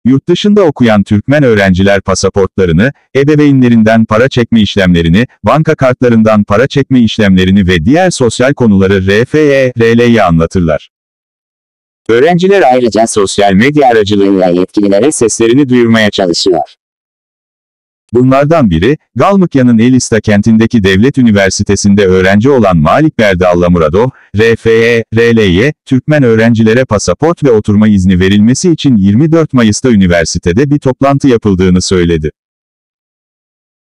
Yurt dışında okuyan Türkmen öğrenciler pasaportlarını, ebeveynlerinden para çekme işlemlerini, banka kartlarından para çekme işlemlerini ve diğer sosyal konuları RFE, RL'ye anlatırlar. Öğrenciler ayrıca sosyal medya aracılığıyla yetkililere seslerini duyurmaya çalışıyor. Bunlardan biri, Galmıkya'nın Elista kentindeki devlet üniversitesinde öğrenci olan Malik Berdi Allamuradov, RFE, RL'ye, Türkmen öğrencilere pasaport ve oturma izni verilmesi için 24 Mayıs'ta üniversitede bir toplantı yapıldığını söyledi.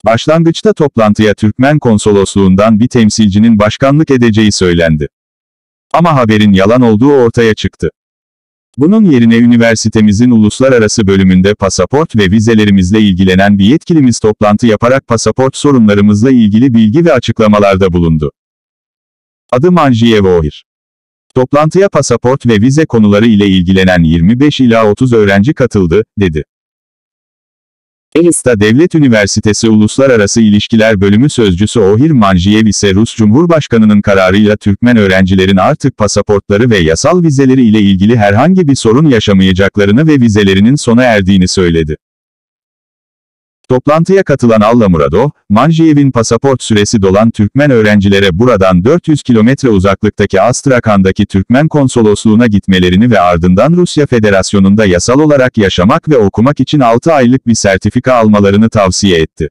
Başlangıçta toplantıya Türkmen konsolosluğundan bir temsilcinin başkanlık edeceği söylendi. Ama haberin yalan olduğu ortaya çıktı. Bunun yerine üniversitemizin uluslararası bölümünde pasaport ve vizelerimizle ilgilenen bir yetkilimiz toplantı yaparak pasaport sorunlarımızla ilgili bilgi ve açıklamalarda bulundu. Adı Manjiyev Ohir. Toplantıya pasaport ve vize konuları ile ilgilenen 25 ila 30 öğrenci katıldı, dedi. Elista Devlet Üniversitesi Uluslararası İlişkiler Bölümü Sözcüsü Ohir Manjiyev ise Rus Cumhurbaşkanı'nın kararıyla Türkmen öğrencilerin artık pasaportları ve yasal vizeleri ile ilgili herhangi bir sorun yaşamayacaklarını ve vizelerinin sona erdiğini söyledi. Toplantıya katılan Allamuradov, Manjiyev'in pasaport süresi dolan Türkmen öğrencilere buradan 400 kilometre uzaklıktaki Astrakhan'daki Türkmen konsolosluğuna gitmelerini ve ardından Rusya Federasyonu'nda yasal olarak yaşamak ve okumak için 6 aylık bir sertifika almalarını tavsiye etti.